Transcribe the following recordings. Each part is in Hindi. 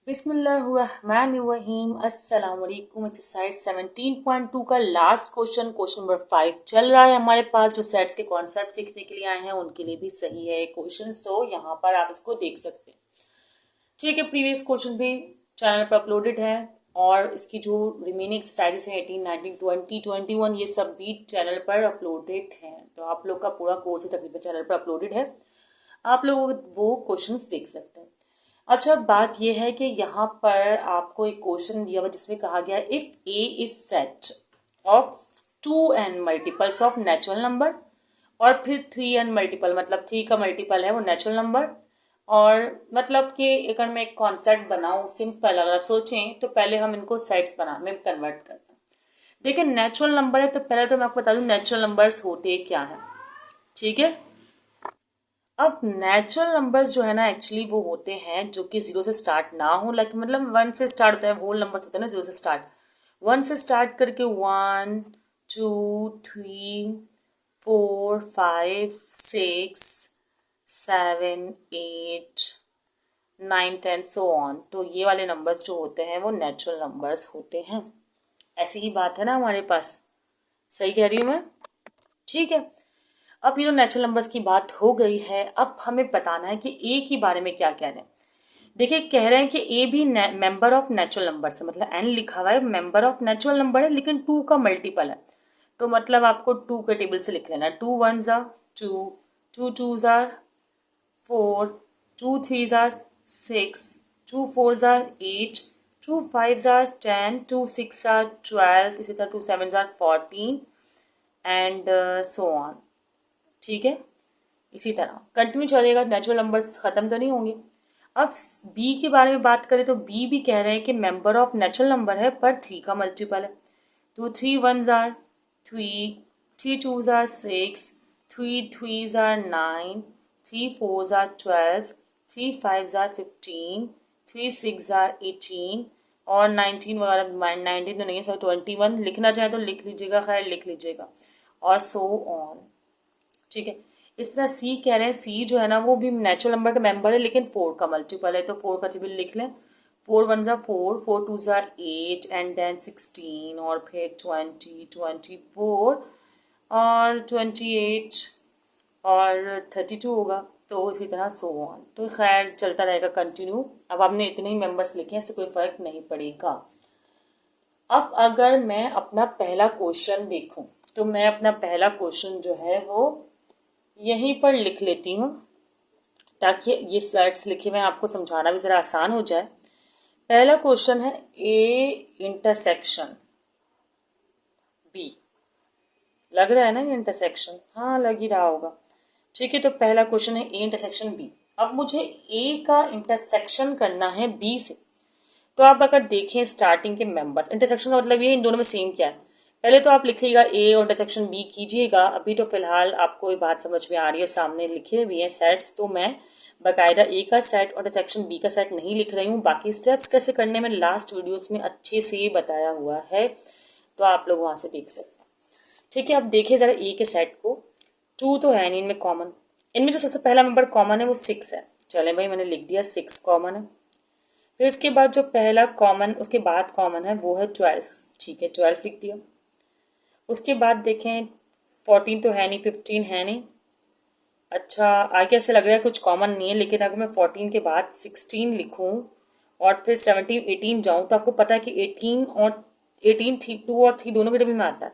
बिस्मिल्लाहिर्रहमानिर्रहीम। अस्सलाम वालेकुम। एक्सरसाइज 17.2 का लास्ट क्वेश्चन नंबर 5 चल रहा है हमारे पास। जो सेट्स के कॉन्सेप्ट सीखने के लिए आए हैं उनके लिए भी सही है क्वेश्चन, तो यहाँ पर आप इसको देख सकते हैं। ठीक है, प्रीवियस क्वेश्चन भी चैनल पर अपलोडेड है और इसकी जो रिमेनिंग एक्सरसाइजेस हैं 18, 19, 20, 21 ये सब भी चैनल पर अपलोडेड हैं। तो आप लोग का पूरा कोर्स तकरीबन चैनल पर अपलोडेड है, आप लोग वो क्वेश्चंस देख सकते हैं। अच्छा, बात यह है कि यहाँ पर आपको एक क्वेश्चन दिया हुआ जिसमें कहा गया if A is set of 2n multiples of natural number, और फिर 3n मल्टीपल, मतलब 3 का मल्टीपल है वो नेचुरल नंबर। और मतलब कि अगर मैं एक कॉन्सेप्ट बनाऊं सिंपल, अगर आप सोचें तो पहले हम इनको सेट्स में कन्वर्ट करते हैं। देखिए, नेचुरल नंबर है तो पहले तो मैं आपको बता दूं नेचुरल नंबर्स होते क्या है। ठीक है, अब नेचुरल नंबर्स जो है ना एक्चुअली वो होते हैं जो कि 0 से स्टार्ट ना हो, लाइक मतलब 1 से स्टार्ट होता है, होल नंबर्स होते हैं ना 0 से स्टार्ट। 1 से स्टार्ट करके 1 2 3 4 5 6 7 8 9 10 सो ऑन। तो ये वाले नंबर्स जो होते हैं वो नेचुरल नंबर्स होते हैं। ऐसी ही बात है ना हमारे पास, सही कह रही हूँ मैं? ठीक है, अब ये जो नेचुरल नंबर्स की बात हो गई है, अब हमें बताना है कि ए के बारे में क्या कह रहे हैं। देखिए, कह रहे हैं कि ए भी मेंबर ऑफ नेचुरल नंबर है, मतलब एन लिखा हुआ है मेंबर ऑफ नेचुरल नंबर है लेकिन 2 का मल्टीपल है। तो मतलब आपको 2 के टेबल से लिख लेना। 2 1 ज़ा 2, 2 2 ज़ा 4, 2 3 ज़ा 6, 2 4 ज़ा 8, 2 5 ज़ा 10, 2 6 ज़ा 12, इसी तरह 2 7 ज़ा 14 एंड सो ऑन। ठीक है, इसी तरह कंटिन्यू चलेगा, नेचुरल नंबर्स ख़त्म तो नहीं होंगे। अब बी के बारे में बात करें तो बी भी कह रहे हैं कि मेंबर ऑफ नेचुरल नंबर है पर 3 का मल्टीपल है। तो 3 1 ज़ार 3, 3 2 ज़ार 6, 3 3 ज़ार 9, 3 4 ज़ार 12, 3 5 ज़ार 15, 3 6 ज़ार 18 और 19 वगैरह। 19 तो नहीं है, सर 21 लिखना चाहे तो लिख लीजिएगा, खैर लिख लीजिएगा, और सो ऑन। ठीक है, इस तरह सी कह रहे हैं, सी जो है ना वो भी नेचुरल नंबर का मेंबर है लेकिन 4 का मल्टीपल है। तो 4 का टेबल लिख लें। 4 1 ज़ा 4, 4 2 ज़ा 8 एंड देन 16 और फिर 20 24 और 28 और 32 होगा। तो इसी तरह सो ऑन। तो खैर चलता रहेगा कंटिन्यू। अब आपने इतने ही मेंबर्स लिखे हैं, इससे कोई फर्क नहीं पड़ेगा। अब अगर मैं अपना पहला क्वेश्चन देखूं तो मैं अपना पहला क्वेश्चन जो है वो यहीं पर लिख लेती हूँ ताकि ये स्लाइड्स लिखे हुए आपको समझाना भी ज़रा आसान हो जाए। पहला क्वेश्चन है ए इंटरसेक्शन बी। लग रहा है ना ये इंटरसेक्शन? हाँ, लग ही रहा होगा। ठीक है, तो पहला क्वेश्चन है ए इंटरसेक्शन बी। अब मुझे ए का इंटरसेक्शन करना है बी से। तो आप अगर देखें स्टार्टिंग के मेंबर्स, इंटरसेक्शन का मतलब ये इन दोनों में सेम क्या है। पहले तो आप लिखिएगा ए और इंटरसेक्शन बी कीजिएगा। अभी तो फिलहाल आपको ये बात समझ में आ रही है, सामने लिखे हुए हैं सेट्स, तो मैं बाकायदा ए का सेट और इंटरसेक्शन बी का सेट नहीं लिख रही हूँ। बाकी स्टेप्स कैसे करने में लास्ट वीडियोस में अच्छे से बताया हुआ है, तो आप लोग वहाँ से देख सकते हैं। ठीक है, अब देखिए ज़रा ए के सेट को। 2 तो है नहीं इनमें कॉमन, इनमें जो सबसे पहला नंबर कॉमन है वो 6 है। चले भाई, मैंने लिख दिया 6 कॉमन है। फिर इसके बाद जो पहला कॉमन, उसके बाद कॉमन है वो है 12। ठीक है, 12 लिख दिया। उसके बाद देखें 14 तो है नहीं, 15 है नहीं। अच्छा, आगे ऐसे लग रहा है कुछ कॉमन नहीं है, लेकिन अगर मैं 14 के बाद 16 लिखूं और फिर 17 18 जाऊं तो आपको पता है कि 18 और 18 2 और 3 दोनों के टेबल में आता है,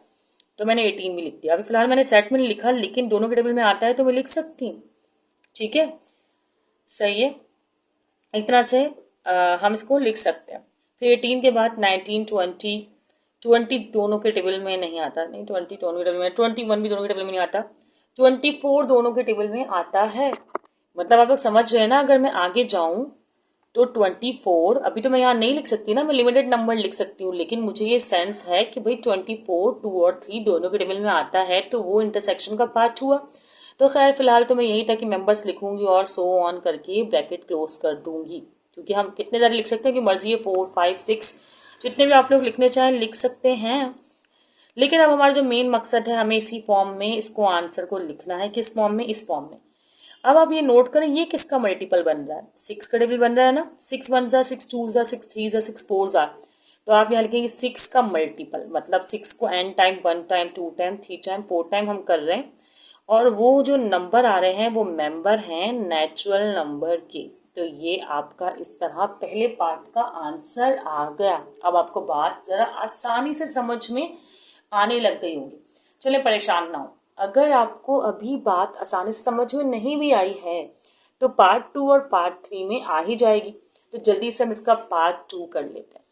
तो मैंने 18 भी लिख दिया। अभी फिलहाल मैंने सेट में लिखा, लेकिन दोनों के टेबल में आता है तो मैं लिख सकती हूँ। ठीक है, सही है। एक तरह से हम इसको लिख सकते हैं। फिर 18 के बाद 19 20, 20 दोनों के टेबल में नहीं आता, नहीं 20 दोनों के टेबल में, 21 भी दोनों के टेबल में नहीं आता, 24 दोनों के टेबल में आता है। मतलब आप लोग समझ रहे हैं ना, अगर मैं आगे जाऊं तो 24, अभी तो मैं यहाँ नहीं लिख सकती ना, मैं लिमिटेड नंबर लिख सकती हूँ, लेकिन मुझे ये सेंस है कि भाई 24 2 और 3 दोनों के टेबल में आता है, तो वो इंटरसेक्शन का पार्ट हुआ। तो खैर फिलहाल तो मैं यही था कि मेंबर्स लिखूंगी और सो ऑन करके ब्रैकेट क्लोज कर दूंगी, क्योंकि हम कितने सारे लिख सकते हैं कि मर्जी है, 4 5 6 जितने भी आप लोग लिखने चाहें लिख सकते हैं। लेकिन अब हमारा जो मेन मकसद है, हमें इसी फॉर्म में इसको आंसर को लिखना है। किस फॉर्म में? इस फॉर्म में। अब आप ये नोट करें ये किसका मल्टीपल बन रहा है, 6 का टेबल बन रहा है ना, 6 1 जा 6 2 जा 6 3 जा 6 4 जा, तो आप यहाँ लिखेंगे 6 का मल्टीपल, मतलब 6 को n time 1 time 2 time 3 time 4 time हम कर रहे हैं, और वो जो नंबर आ रहे हैं वो मेंबर हैं नेचुरल नंबर के। तो ये आपका इस तरह पहले पार्ट का आंसर आ गया। अब आपको बात जरा आसानी से समझ में आने लग गई होगी। चलिए परेशान ना हो, अगर आपको अभी बात आसानी से समझ में नहीं भी आई है तो पार्ट 2 और पार्ट 3 में आ ही जाएगी। तो जल्दी से हम इसका पार्ट 2 कर लेते हैं,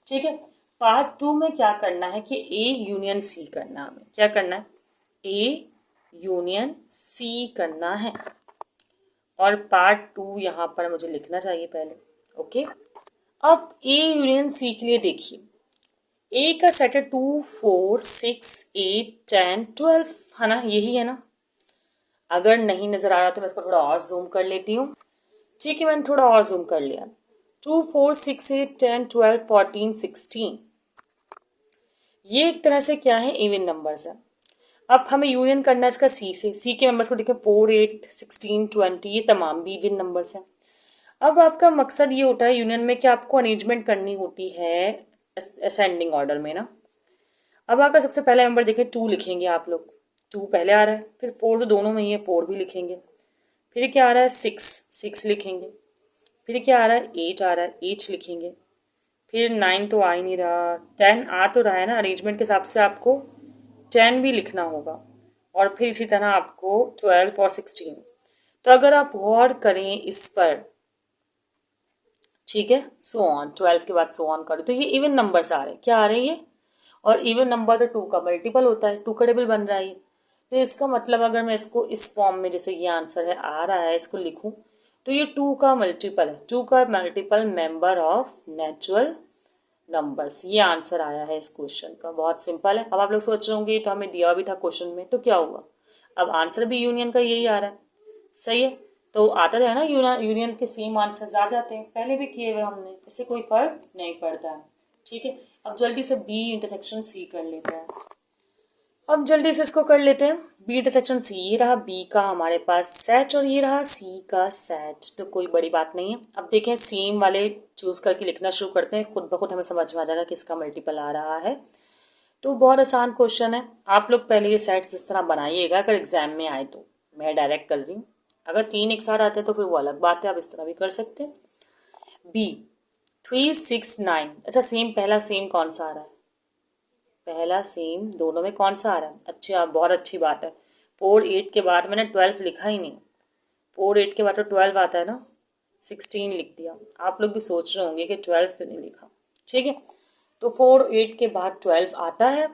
ठीक है। पार्ट 2 में क्या करना है कि ए यूनियन सी करना है, हमें क्या करना है, ए यूनियन सी करना है। और पार्ट 2 यहाँ पर मुझे लिखना चाहिए पहले, ओके। अब ए यूनियन सी के लिए देखिए, ए का सेट है 2 4 6 8 10 12, है ना, यही है ना। अगर नहीं नजर आ रहा तो मैं इसको थोड़ा और जूम कर लेती हूँ, ठीक है, मैंने थोड़ा और जूम कर लिया। 2 4 6 8 10 12 14 16, ये एक तरह से क्या है, इवन नंबर्स है। अब हमें यूनियन करना है इसका सी से, सी के मेंबर्स को देखें 4 8 16 20, ये तमाम भी इवन नंबर्स हैं। अब आपका मकसद ये होता है यूनियन में कि आपको अरेंजमेंट करनी होती है असेंडिंग ऑर्डर में ना। अब आपका सबसे पहला नंबर देखें 2 लिखेंगे आप लोग, 2 पहले आ रहा है, फिर 4 तो दोनों में ही है, 4 भी लिखेंगे। फिर क्या आ रहा है 6 लिखेंगे। फिर क्या आ रहा है 8 आ रहा है, 8 लिखेंगे। फिर 9 तो आ ही नहीं रहा, 10 आ तो रहा है ना, अरेंजमेंट के हिसाब से आपको 10 भी लिखना होगा। और फिर इसी तरह आपको 12 और 16। तो अगर आप गौर करें इस पर, ठीक है, सो ऑन, 12 के बाद सो ऑन करो तो ये इवन नंबर्स आ रहे हैं, क्या आ रहे हैं ये, और इवन नंबर तो 2 का मल्टीपल होता है, 2 का टेबल बन रहा है ये। तो इसका मतलब अगर मैं इसको इस फॉर्म में, जैसे ये आंसर है आ रहा है, इसको लिखूं तो ये 2 का मल्टीपल है, 2 का multiple member of natural numbers, ये आंसर आया है इस क्वेश्चन का। बहुत सिंपल है। अब आप लोग सोच रहे होंगे तो हमें दिया भी था क्वेश्चन में, तो क्या हुआ, अब आंसर भी यूनियन का यही आ रहा है, सही है। तो आता है ना, यूनियन के सेम आंसर्स आ जाते हैं, पहले भी किए हुए हमने, इससे कोई फर्क नहीं पड़ता है, ठीक है। अब जल्दी से बी इंटरसेक्शन सी कर लेते हैं, अब जल्दी से इसको कर लेते हैं। बी इंटरसेक्शन सी, ये रहा बी का हमारे पास सेट और ये रहा सी का सेट, तो कोई बड़ी बात नहीं है। अब देखें सेम वाले चूज करके लिखना शुरू करते हैं, खुद ब खुद हमें समझ में आ जाएगा किसका मल्टीपल आ रहा है। तो बहुत आसान क्वेश्चन है, आप लोग पहले ये सेट्स इस तरह बनाइएगा, अगर एग्जाम में आए तो। मैं डायरेक्ट कर रही हूँ, अगर 3 एक साथ आते हैं तो फिर वो अलग बात है, आप इस तरह भी कर सकते हैं। बी 3 6 9, अच्छा सेम, पहला सेम कौन सा आ रहा है, पहला सेम दोनों में कौन सा आ रहा है, अच्छा बहुत अच्छी बात है। 4 8 के बाद मैंने 12 लिखा ही नहीं, 4 8 के बाद तो 12 आता है ना, 16 लिख दिया। आप लोग भी सोच रहे होंगे कि 12 क्यों नहीं लिखा, ठीक है। तो 4 8 के बाद 12 आता है,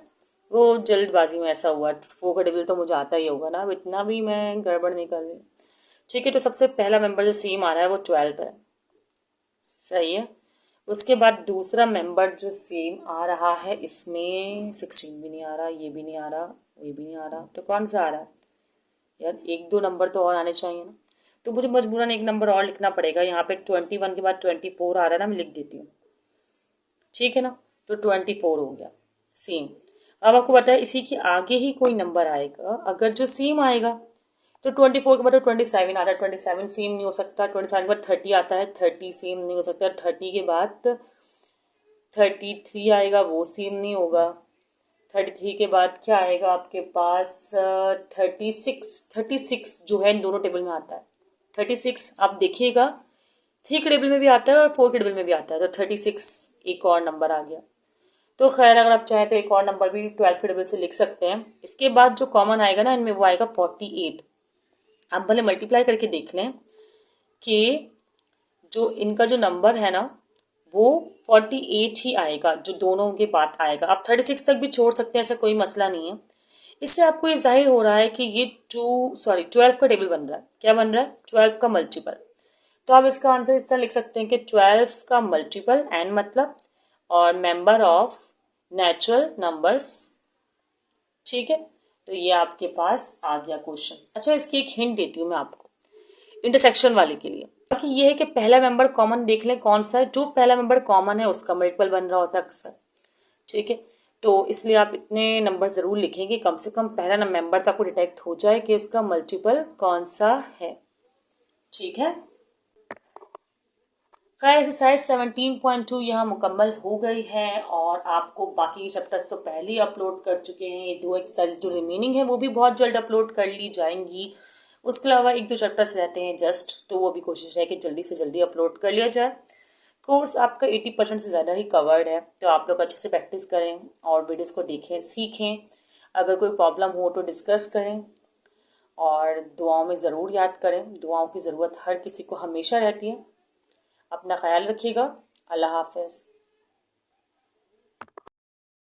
वो जल्दबाजी में ऐसा हुआ, 4 का टेबल तो मुझे आता ही होगा ना, अब इतना भी मैं गड़बड़ नहीं कर रही, ठीक है। तो सबसे पहला मेंबर जो सेम आ रहा है वो 12 है, सही है। उसके बाद दूसरा मेंबर जो सेम आ रहा है, इसमें 16 भी नहीं आ रहा, ये भी नहीं आ रहा, ये भी नहीं आ रहा, तो कौन सा आ रहा है यार, 1 2 नंबर तो और आने चाहिए ना। तो मुझे मजबूरन एक नंबर और लिखना पड़ेगा, यहाँ पे 21 के बाद 24 आ रहा है ना, मैं लिख देती हूँ, ठीक है ना। तो 24 हो गया सेम। अब आपको पता है इसी के आगे ही कोई नंबर आएगा अगर जो सेम आएगा, तो 24 के बाद 27 आता है, 27 सेम नहीं हो सकता, 27 के बाद 30 आता है, 30 सेम नहीं हो सकता, 30 के बाद 33 आएगा, वो सेम नहीं होगा। 33 के बाद क्या आएगा आपके पास, 36 जो है इन दोनों टेबल में आता है। 36 आप देखिएगा 3 के टेबल में भी आता है और 4 के टेबल में भी आता है, तो 36 एक और नंबर आ गया। तो खैर अगर आप चाहें तो एक और नंबर भी 12 के टेबल से लिख सकते हैं। इसके बाद जो कॉमन आएगा ना इनमें, वो आएगा 48। आप भले मल्टीप्लाई करके देख लें कि जो इनका जो नंबर है ना वो 48 ही आएगा, जो दोनों के बाद आएगा। आप 36 तक भी छोड़ सकते हैं, ऐसा कोई मसला नहीं है। इससे आपको ये जाहिर हो रहा है कि ये 12 का टेबल बन रहा है, क्या बन रहा है, 12 का मल्टीपल। तो आप इसका आंसर इस तरह लिख सकते हैं कि 12 का मल्टीपल, एन मतलब, और मेंबर ऑफ नेचुरल नंबर्स, ठीक है। तो ये आपके पास आ गया क्वेश्चन। अच्छा इसकी एक हिंट देती हूँ मैं आपको इंटरसेक्शन वाले के लिए, बाकी ये है कि पहला मेंबर कॉमन देख लें कौन सा है, जो पहला मेंबर कॉमन है उसका मल्टीपल बन रहा होता है अक्सर, ठीक है। तो इसलिए आप इतने नंबर जरूर लिखेंगे, कम से कम पहला मेंबर तो आपको डिटेक्ट हो जाए कि उसका मल्टीपल कौन सा है। ठीक है। खैर एक्सरसाइज 17.2 यहाँ मुकम्मल हो गई है और आपको बाकी के चैप्टर्स तो पहले ही अपलोड कर चुके हैं। ये 2 एक्सरसाइज जो रिमेनिंग है वो भी बहुत जल्द अपलोड कर ली जाएंगी। उसके अलावा 1-2 चैप्टर्स रहते हैं जस्ट, तो वो भी कोशिश है कि जल्दी से जल्दी अपलोड कर लिया जाए। कोर्स आपका 80% से ज़्यादा ही कवर्ड है, तो आप लोग अच्छे से प्रैक्टिस करें और वीडियोस को देखें, सीखें। अगर कोई प्रॉब्लम हो तो डिस्कस करें और दुआओं में ज़रूर याद करें। दुआओं की ज़रूरत हर किसी को हमेशा रहती है। अपना ख्याल रखिएगा। अल्लाह हाफ़िज़।